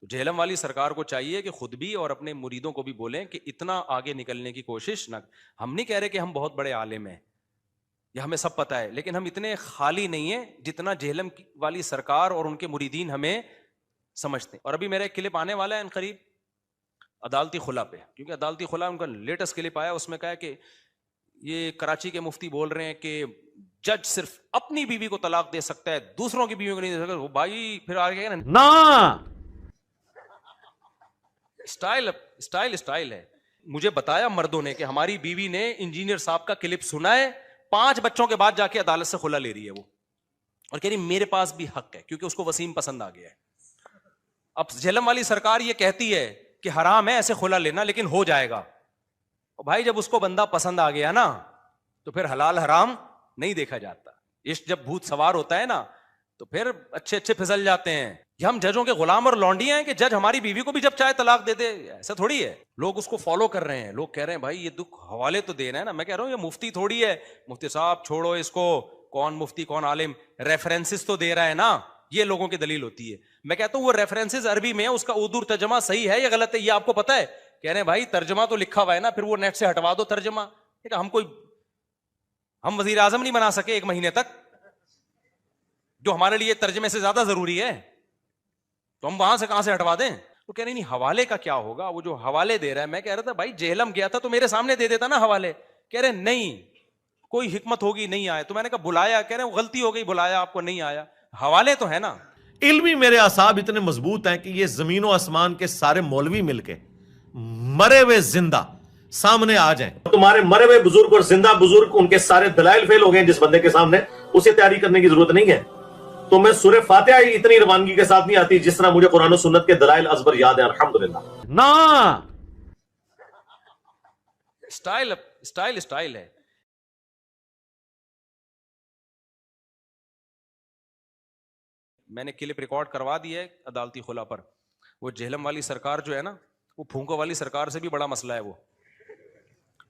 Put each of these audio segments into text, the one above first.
تو جہلم والی سرکار کو چاہیے کہ خود بھی اور اپنے مریدوں کو بھی بولیں کہ اتنا آگے نکلنے کی کوشش نہ. ہم نہیں کہہ رہے کہ ہم بہت بڑے عالم ہیں یا ہمیں سب پتہ ہے, لیکن ہم اتنے خالی نہیں ہیں جتنا جہلم والی سرکار اور ان کے مریدین ہمیں سمجھتے ہیں. اور ابھی میرا ایک کلپ آنے والا ہے ان قریب عدالتی خلا پہ, کیونکہ عدالتی خلا ان کا لیٹسٹ کلپ آیا, اس میں کہا کہ یہ کراچی کے مفتی بول رہے ہیں کہ جج صرف اپنی بیوی کو طلاق دے سکتا ہے, دوسروں کی بیوی کو نہیں دے سکتا. وہ بھائی پھر آگے نا اسٹائل ہے. مجھے بتایا مردوں نے کہ ہماری بیوی نے انجینئر صاحب کا کلپ سنا ہے, 5 بچوں کے بعد جا کے عدالت سے خلا لے رہی ہے وہ, اور کہہ رہی میرے پاس بھی حق ہے کیونکہ اس کو وسیم پسند آ گیا ہے. اب جہلم والی سرکار یہ کہتی ہے کہ حرام ہے ایسے خلا لینا, لیکن ہو جائے گا. بھائی جب اس کو بندہ پسند آ گیا نا تو پھر حلال حرام نہیں دیکھا جاتا. عشق جب بھوت سوار ہوتا ہے نا تو پھر اچھے پھسل جاتے ہیں. یہ ہم ججوں کے غلام اور لونڈیاں ہیں کہ جج ہماری بیوی کو بھی جب چاہے طلاق دے دے, ایسا تھوڑی ہے. لوگ اس کو فالو کر رہے ہیں, لوگ کہہ رہے ہیں بھائی یہ دکھ حوالے تو دینا ہے نا. میں کہہ رہا ہوں یہ مفتی تھوڑی ہے, مفتی صاحب چھوڑو اس کو, کون مفتی کون عالم, ریفرنسز تو دے رہا ہے نا, یہ لوگوں کی دلیل ہوتی ہے. میں کہتا ہوں وہ ریفرنسز عربی میں ہے, اس کا اردو ترجمہ صحیح ہے یا غلط ہے یہ آپ کو پتا ہے؟ کہہ رہے ہیں بھائی ترجمہ تو لکھا ہوا ہے نا, پھر وہ نیٹ سے ہٹوا دو ترجمہ. ہم وزیر اعظم نہیں بنا سکے 1 مہینے تک, جو ہمارے لیے ترجمے سے زیادہ ضروری ہے, تو ہم وہاں سے کہاں سے ہٹوا دیں؟ تو کہہ رہے نہیں حوالے کا کیا ہوگا, وہ جو حوالے دے رہا ہے. میں کہہ رہا تھا بھائی جہلم گیا تھا تو میرے سامنے دے دیتا نا حوالے. کہہ رہے نہیں کوئی حکمت ہوگی نہیں آئے, تو میں نے کہا بلایا, کہہ رہے غلطی ہو گئی بلایا آپ کو نہیں آیا, حوالے تو ہے نا. علمی میرے اعصاب اتنے مضبوط ہیں کہ یہ زمین و آسمان کے سارے مولوی مل کے مرے ہوئے زندہ سامنے آ جائیں. تمہارے مرے ہوئے بزرگ اور زندہ بزرگ ان کے سارے دلائل فیل ہو گئے جس بندے کے سامنے, اسے تیاری کرنے کی ضرورت نہیں ہے. تو میں سورہ فاتحہ ہی اتنی روانگی کے ساتھ نہیں آتی جس طرح مجھے قرآن و سنت کے دلائل ازبر یاد ہیں الحمدللہ. نا اسٹائل ہے. میں نے کلپ ریکارڈ کروا دیا ہے عدالتی خلا پر. وہ جہلم والی سرکار جو ہے نا, وہ پھونکو والی سرکار سے بھی بڑا مسئلہ ہے. وہ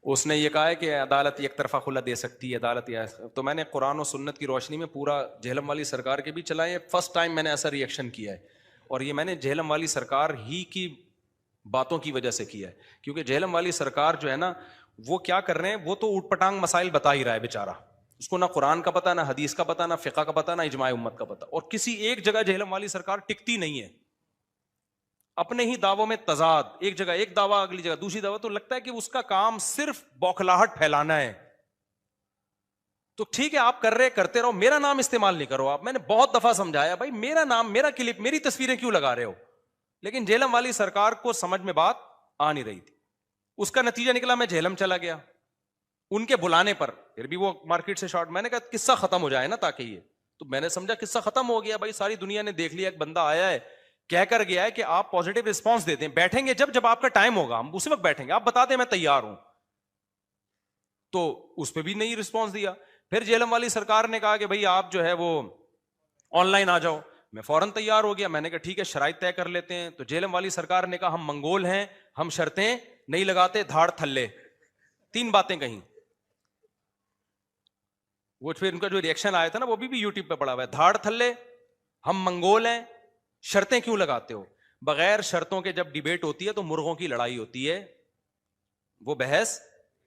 اس نے یہ کہا ہے کہ عدالت یک طرفہ خلا دے سکتی ہے, عدالت. تو میں نے قرآن و سنت کی روشنی میں پورا جہلم والی سرکار کے بھی چلائے. فرسٹ ٹائم میں نے ایسا ری ایکشن کیا ہے, اور یہ میں نے جہلم والی سرکار ہی کی باتوں کی وجہ سے کیا ہے, کیونکہ جہلم والی سرکار جو ہے نا وہ کیا کر رہے ہیں, وہ تو اوٹ پٹانگ مسائل بتا ہی رہا ہے بیچارہ. اس کو نہ قرآن کا پتہ, نہ حدیث کا پتہ, نہ فقہ کا پتہ, نہ اجماع امت کا پتہ, اور کسی ایک جگہ جہلم والی سرکار ٹکتی نہیں ہے. اپنے ہی دعووں میں تضاد, ایک جگہ ایک دعویٰ اگلی جگہ دوسری دعویٰ, تو لگتا ہے کہ اس کا کام صرف بوکھلاہٹ پھیلانا ہے. تو ٹھیک ہے آپ کر رہے کرتے رہو, میرا نام استعمال نہیں کرو آپ. میں نے بہت دفعہ سمجھایا بھائی میرا نام, میرا کلپ, میری تصویریں کیوں لگا رہے ہو, لیکن جہلم والی سرکار کو سمجھ میں بات آ نہیں رہی تھی. اس کا نتیجہ نکلا میں جہلم چلا گیا ان کے بلانے پر, پھر بھی وہ مارکیٹ سے شارٹ. میں نے کہا قصہ ختم ہو جائے نا تاکہ یہ, تو میں نے سمجھا قصہ ختم ہو گیا بھائی, ساری دنیا نے دیکھ لیا, ایک بندہ آیا ہے کہہ کر گیا ہے کہ آپ پازیٹیو رسپانس دیتے ہیں, بیٹھیں گے جب آپ کا ٹائم ہوگا ہم اسی وقت بیٹھیں گے, آپ بتا دیں میں تیار ہوں. تو اس پہ بھی نہیں رسپانس دیا. پھر جہلم والی سرکار نے کہا کہ بھائی آپ جو ہے وہ آن لائن آ جاؤ. میں فوراً تیار ہو گیا. میں نے کہا ٹھیک ہے شرائط طے کر لیتے ہیں. تو جہلم والی سرکار نے کہا ہم منگول ہیں, ہم شرطیں نہیں لگاتے, دھاڑ تھلے, 3 باتیں کہیں. وہ پھر ان کا جو ریئیکشن آیا تھا نا وہ بھی یوٹیوب پہ پڑا ہوا ہے, دھاڑ تھلے, ہم منگول ہیں, شرطیں کیوں لگاتے ہو. بغیر شرطوں کے جب ڈیبیٹ ہوتی ہے تو مرغوں کی لڑائی ہوتی ہے. وہ بحث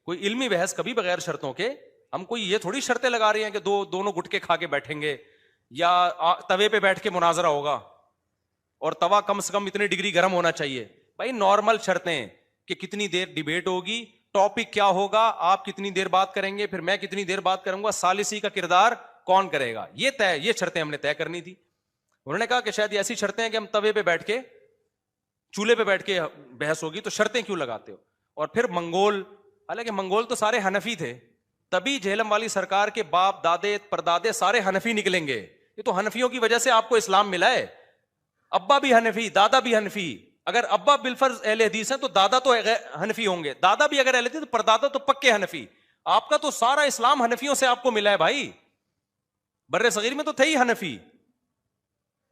کوئی علمی بحث کبھی بغیر شرطوں کے, ہم کوئی یہ تھوڑی شرطیں لگا رہے ہیں کہ دونوں گٹکے کھا کے بیٹھیں گے یا توے پہ بیٹھ کے مناظرہ ہوگا, اور توا کم سے کم اتنی ڈگری گرم ہونا چاہیے. بھائی نارمل شرطیں کہ کتنی دیر ڈیبیٹ ہوگی, ٹاپک کیا ہوگا, آپ کتنی دیر بات کریں گے, پھر میں کتنی دیر بات کروں گا, ثالثی کا کردار کون کرے گا, یہ شرطیں ہم نے طے کرنی تھی. انہوں نے کہا کہ شاید ایسی شرطیں ہیں کہ ہم توے پہ بیٹھ کے, چولہے پہ بیٹھ کے بحث ہوگی, تو شرطیں کیوں لگاتے ہو. اور پھر منگول, حالانکہ منگول تو سارے حنفی تھے, تبھی جہلم والی سرکار کے باپ دادے پردادے سارے حنفی نکلیں گے. یہ تو حنفیوں کی وجہ سے آپ کو اسلام ملا ہے. ابا بھی حنفی, دادا بھی حنفی. اگر ابا بالفرض اہل حدیث ہیں تو دادا تو حنفی ہوں گے, دادا بھی اگر اہل حدیث تو پردادا تو پکے حنفی. آپ کا تو سارا اسلام حنفیوں سے آپ کو ملا ہے بھائی. بر صغیر میں تو تھے ہی حنفی,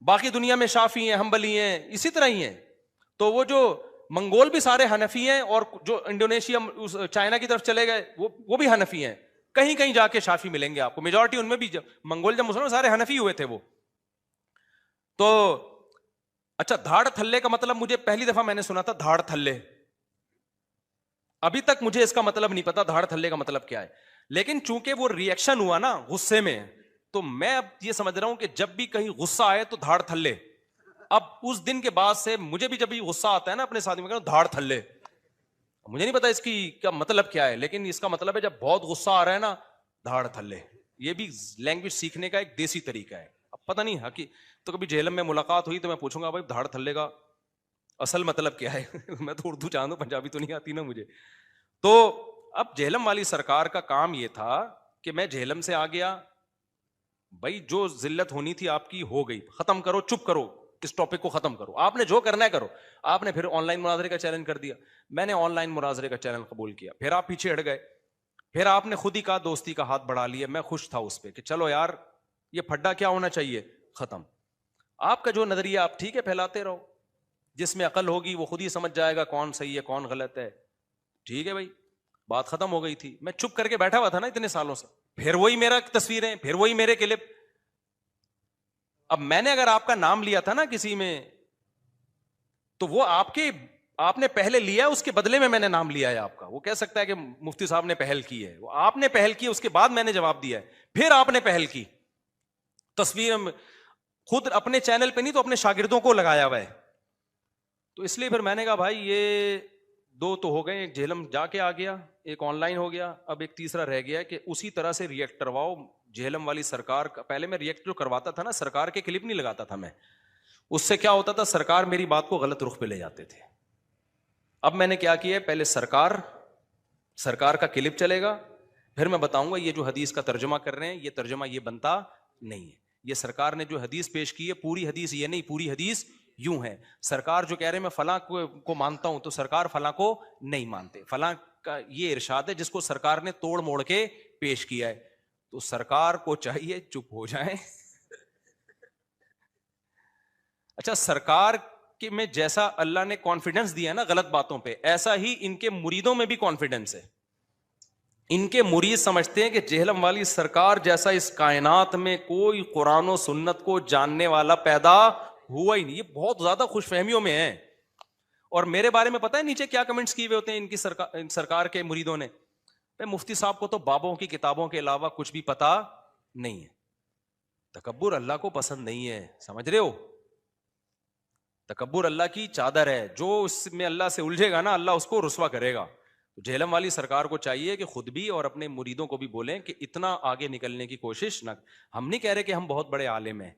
باقی دنیا میں شافعی ہیں, حنبلی ہیں, اسی طرح ہی ہیں. تو وہ جو منگول بھی سارے حنفی ہیں, اور جو انڈونیشیا چائنا کی طرف چلے گئے وہ بھی حنفی ہیں. کہیں کہیں جا کے شافعی ملیں گے آپ کو, میجورٹی ان میں بھی منگول جب مسلمان سارے حنفی ہوئے تھے وہ. تو اچھا دھاڑ تھلے کا مطلب مجھے پہلی دفعہ میں نے سنا تھا دھاڑ تھلے, ابھی تک مجھے اس کا مطلب نہیں پتا دھاڑ تھلے کا مطلب کیا ہے, لیکن چونکہ وہ ری ایکشن ہوا نا غصے میں, تو میں اب یہ سمجھ رہا ہوں کہ جب بھی کہیں غصہ آئے تو دھاڑ تھلے. اب اس دن کے بعد سے مجھے بھی جب بھی غصہ آتا ہے نا اپنے ساتھ میں کہوں دھاڑ تھلے, مجھے نہیں پتا اس کی کیا مطلب کیا ہے, لیکن اس کا مطلب ہے جب بہت غصہ آ رہا ہے نا دھاڑ تھلے. یہ بھی لینگویج سیکھنے کا ایک دیسی طریقہ ہے. اب پتہ نہیں تو کبھی جہلم میں ملاقات ہوئی تو میں پوچھوں گا بھائی دھاڑ تھلے کا اصل مطلب کیا ہے. میں تو اردو جانوں, پنجابی تو نہیں آتی نا مجھے. تو اب جہلم والی سرکار کا کام یہ تھا کہ میں جہلم سے آ گیا, بھائی جو ذلت ہونی تھی آپ کی ہو گئی, ختم کرو, چپ کرو, اس ٹاپک کو ختم کرو, آپ نے جو کرنا ہے کرو. آپ نے پھر آن لائن مناظرے کا چیلنج کر دیا, میں نے آن لائن مناظرے کا چیلنج قبول کیا, پھر آپ پیچھے ہٹ گئے, پھر آپ نے خود ہی کہا دوستی کا ہاتھ بڑھا لیا. میں خوش تھا اس پہ کہ چلو یار یہ پھڈا کیا ہونا چاہیے, ختم. آپ کا جو نظریہ آپ ٹھیک ہے پھیلاتے رہو, جس میں عقل ہوگی وہ خود ہی سمجھ جائے گا کون صحیح ہے کون غلط ہے. ٹھیک ہے بھائی, بات ختم ہو گئی تھی. میں چپ کر کے بیٹھا ہوا تھا نا اتنے سالوں سے, پھر وہی میرا تصویریں, پھر وہی میرے کلپ. اب میں نے اگر آپ کا نام لیا تھا نا کسی میں, تو وہ آپ نے پہلے لیا, اس کے بدلے میں نے نام لیا ہے آپ کا. وہ کہہ سکتا ہے کہ مفتی صاحب نے پہل کی ہے, وہ آپ نے پہل کی, اس کے بعد میں نے جواب دیا ہے, پھر آپ نے پہل کی. تصویر خود اپنے چینل پہ نہیں تو اپنے شاگردوں کو لگایا ہوا ہے. تو اس لیے پھر میں نے کہا بھائی یہ دو تو ہو گئے, ایک جہلم جا کے آ گیا, ایک آن لائن ہو گیا, اب ایک تیسرا رہ گیا کہ اسی طرح سے ریئیکٹ کرواؤ جہلم والی سرکار کا. پہلے میں ریئیکٹ جو کرواتا تھا نا سرکار کے کلپ نہیں لگاتا تھا میں, اس سے کیا ہوتا تھا سرکار میری بات کو غلط رخ پہ لے جاتے تھے. اب میں نے کیا کیا, پہلے سرکار کا کلپ چلے گا, پھر میں بتاؤں گا یہ جو حدیث کا ترجمہ کر رہے ہیں یہ ترجمہ یہ بنتا نہیں ہے, یہ سرکار نے جو حدیث پیش کی ہے پوری حدیث یہ نہیں, پوری حدیث یوں ہے. سرکار جو کہہ رہے ہیں میں فلاں کو مانتا ہوں تو سرکار فلاں کو نہیں مانتے, فلاں کا یہ ارشاد ہے جس کو سرکار نے توڑ موڑ کے پیش کیا ہے. تو سرکار کو چاہیے چپ ہو جائیں. اچھا سرکار کے میں جیسا اللہ نے کانفیڈنس دیا ہے نا غلط باتوں پہ, ایسا ہی ان کے مریدوں میں بھی کانفیڈنس ہے. ان کے مرید سمجھتے ہیں کہ جہلم والی سرکار جیسا اس کائنات میں کوئی قرآن و سنت کو جاننے والا پیدا ہوا ہی نہیں. یہ بہت زیادہ خوش فہمیوں میں ہیں. اور میرے بارے میں پتہ ہے نیچے کیا کمنٹس کیے ہوئے ہوتے ہیں ان کی سرکار کے مریدوں نے, مفتی صاحب کو تو بابوں کی کتابوں کے علاوہ کچھ بھی پتا نہیں ہے. تکبر اللہ کو پسند نہیں ہے, سمجھ رہے ہو, تکبر اللہ کی چادر ہے, جو اس میں اللہ سے الجھے گا نا اللہ اس کو رسوا کرے گا. تو جہلم والی سرکار کو چاہیے کہ خود بھی اور اپنے مریدوں کو بھی بولیں کہ اتنا آگے نکلنے کی کوشش نہ. ہم نہیں کہہ رہے کہ ہم بہت بڑے عالم ہیں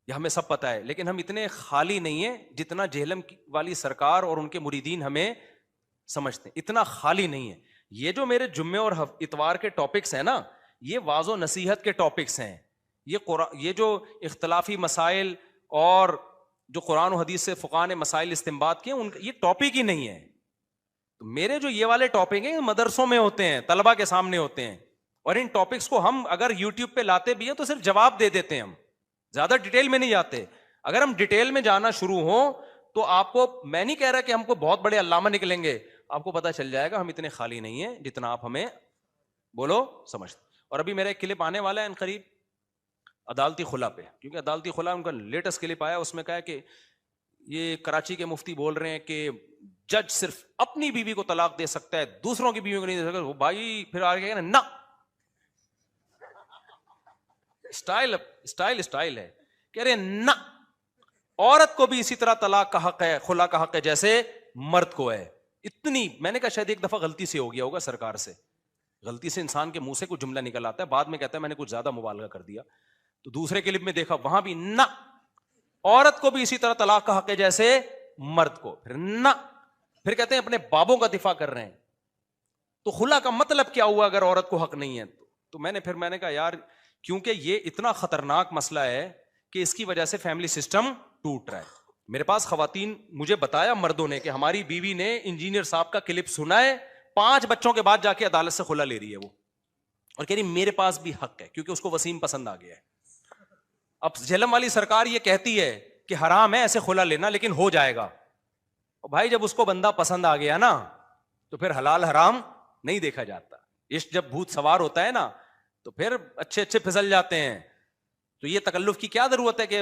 یا ہمیں سب پتہ ہے, لیکن ہم اتنے خالی نہیں ہیں جتنا جہلم والی سرکار اور ان کے مریدین ہمیں سمجھتے ہیں, اتنا خالی نہیں ہے. یہ جو میرے جمعے اور اتوار کے ٹاپکس ہیں نا یہ واعظ و نصیحت کے ٹاپکس ہیں. یہ جو اختلافی مسائل اور جو قرآن و حدیث سے فقہاء نے مسائل استنباط کیے ان یہ ٹاپک ہی نہیں ہے. تو میرے جو یہ والے ٹاپک ہیں مدرسوں میں ہوتے ہیں, طلبہ کے سامنے ہوتے ہیں, اور ان ٹاپکس کو ہم اگر یوٹیوب پہ لاتے بھی ہیں تو صرف جواب دے دیتے ہیں, ہم زیادہ ڈیٹیل میں نہیں جاتے. اگر ہم ڈیٹیل میں جانا شروع ہوں تو آپ کو, میں نہیں کہہ رہا کہ ہم کو بہت بڑے علامہ نکلیں گے, آپ کو پتہ چل جائے گا ہم اتنے خالی نہیں ہیں جتنا آپ ہمیں بولو سمجھتے. اور ابھی میرا ایک کلپ آنے والا ہے ان قریب عدالتی خلا پہ, کیونکہ عدالتی خلا ان کا لیٹسٹ کلپ آیا, اس میں کہا کہ یہ کراچی کے مفتی بول رہے ہیں کہ جج صرف اپنی بیوی کو طلاق دے سکتا ہے دوسروں کی بیوی کو نہیں دے سکتا. وہ بھائی پھر آگے کہنا نا, اسٹائل ہے, کہہ رہے نا عورت کو بھی اسی طرح طلاق کا حق ہے, خلا کا حق ہے جیسے مرد کو ہے. اتنی میں نے کہا شاید ایک دفعہ غلطی سے ہو گیا ہوگا سرکار سے, غلطی سے انسان کے منہ سے کوئی جملہ نکل آتا ہے, بعد میں کہتا ہے میں نے کچھ زیادہ مبالغہ کر دیا. تو دوسرے کلپ میں دیکھا وہاں بھی نہ, عورت کو بھی اسی طرح طلاق کا حق ہے جیسے مرد کو, پھر نہ, پھر کہتے ہیں اپنے بابوں کا دفاع کر رہے ہیں. تو خلا کا مطلب کیا ہوا اگر عورت کو حق نہیں ہے؟ تو میں نے کہا یار کیونکہ یہ اتنا خطرناک مسئلہ ہے کہ اس کی وجہ سے فیملی سسٹم ٹوٹ رہا ہے. میرے پاس خواتین مجھے بتایا مردوں نے کہ ہماری بیوی نے انجینئر صاحب کا کلپ سنا ہے, 5 بچوں کے بعد جا کے عدالت سے خلا لے رہی ہے وہ, اور کہہ رہی میرے پاس بھی حق ہے کیونکہ اس کو وسیم پسند آ گیا ہے. اب جہلم والی سرکار یہ کہتی ہے کہ حرام ہے ایسے خلا لینا لیکن ہو جائے گا. بھائی جب اس کو بندہ پسند آ گیا نا تو پھر حلال حرام نہیں دیکھا جاتا. عشق جب بھوت سوار ہوتا ہے نا تو پھر اچھے پھسل جاتے ہیں. تو یہ تکلف کی کیا ضرورت ہے کہ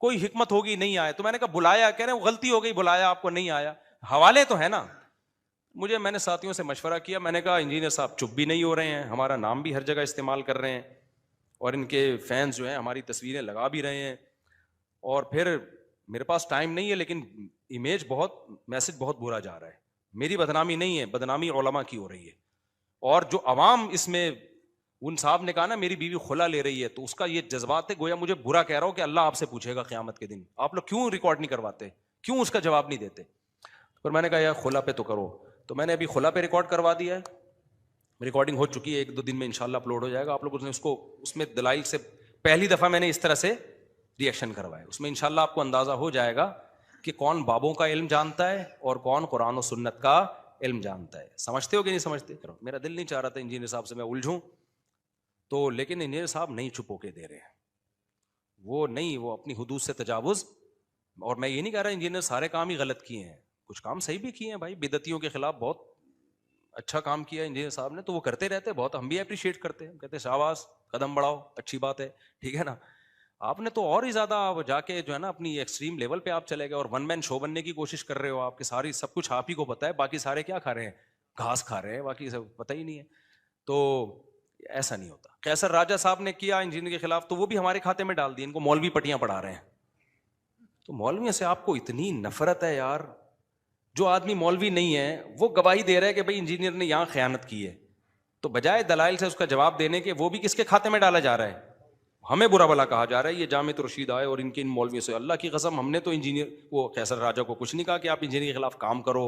کوئی حکمت ہوگی نہیں آئے. تو میں نے کہا بلایا, کہہ رہے ہیں غلطی ہو گئی, بلایا آپ کو نہیں آیا, حوالے تو ہے نا. میں نے ساتھیوں سے مشورہ کیا, میں نے کہا انجینئر صاحب چپ بھی نہیں ہو رہے ہیں, ہمارا نام بھی ہر جگہ استعمال کر رہے ہیں, اور ان کے فینس جو ہیں ہماری تصویریں لگا بھی رہے ہیں, اور پھر میرے پاس ٹائم نہیں ہے, لیکن امیج میسج بہت برا جا رہا ہے. میری بدنامی نہیں ہے, بدنامی علماء کی ہو رہی ہے. اور جو عوام اس میں, ان صاحب نے کہا نا میری بیوی خلا لے رہی ہے, تو اس کا یہ جذبات ہے, گویا مجھے برا کہہ رہا ہو کہ اللہ آپ سے پوچھے گا قیامت کے دن, آپ لوگ کیوں ریکارڈ نہیں کرواتے, کیوں اس کا جواب نہیں دیتے. پر میں نے کہا یار خلا پہ تو کرو. تو میں نے ابھی خلا پہ ریکارڈ کروا دیا ہے, ریکارڈنگ ہو چکی ہے, 1-2 دن میں انشاءاللہ اپلوڈ ہو جائے گا. آپ لوگوں نے اس کو, اس میں دلائل سے پہلی دفعہ میں نے اس طرح سے ری ایکشن کروایا. اس میں انشاءاللہ آپ کو اندازہ ہو جائے گا کہ کون بابوں کا علم جانتا ہے اور کون قرآن و سنت کا علم جانتا ہے. سمجھتے ہو کہ نہیں سمجھتے؟ میرا دل نہیں چاہ رہا تھا انجینئر صاحب سے میں الجھوں تو, لیکن انجینئر صاحب نہیں چھپو کے دے رہے ہیں, وہ اپنی حدود سے تجاوز. اور میں یہ نہیں کہہ رہا انجینئر سارے کام ہی غلط کیے ہیں, کچھ کام صحیح بھی کیے ہیں بھائی. بدعتیوں کے خلاف بہت اچھا کام کیا انجینئر صاحب نے, تو وہ کرتے رہتے, بہت ہم بھی اپریشیٹ کرتے ہیں, کہتے ہیں شاباش, قدم بڑھاؤ, اچھی بات ہے, ٹھیک ہے نا. آپ نے تو اور ہی زیادہ جا کے جو ہے نا اپنی ایکسٹریم لیول پہ آپ چلے گئے, اور ون مین شو بننے کی کوشش کر رہے ہو. آپ کے ساری سب کچھ آپ ہی کو پتا ہے, باقی سارے کیا کھا رہے ہیں, گھاس کھا رہے ہیں, باقی سب پتہ ہی نہیں ہے. تو ایسا نہیں ہوتا. قیصر راجہ صاحب نے کیا انجینئر کے خلاف, تو وہ بھی ہمارے کھاتے میں ڈال دی, ان کو مولوی پٹیاں پڑھا رہے ہیں. تو مولویوں سے آپ کو اتنی نفرت ہے یار. جو آدمی مولوی نہیں ہے وہ گواہی دے رہا ہے کہ بھائی انجینئر نے یہاں خیانت کی ہے, تو بجائے دلائل سے اس کا جواب دینے کے, وہ بھی کس کے کھاتے میں ڈالا جا رہا ہے, ہمیں برا بلا کہا جا رہا ہے. یہ جامع رشید آئے اور ان کے ان مولویوں سے, اللہ کی قسم ہم نے تو انجینئر وہ قیصر راجہ کو کچھ نہیں کہا کہ آپ انجینئر کے خلاف کام کرو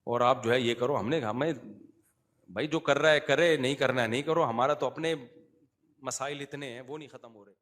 اور آپ جو ہے یہ کرو. ہمیں بھائی جو کر رہا ہے کرے, نہیں کرنا ہے نہیں کرو, ہمارا تو اپنے مسائل اتنے ہیں وہ نہیں ختم ہو رہے.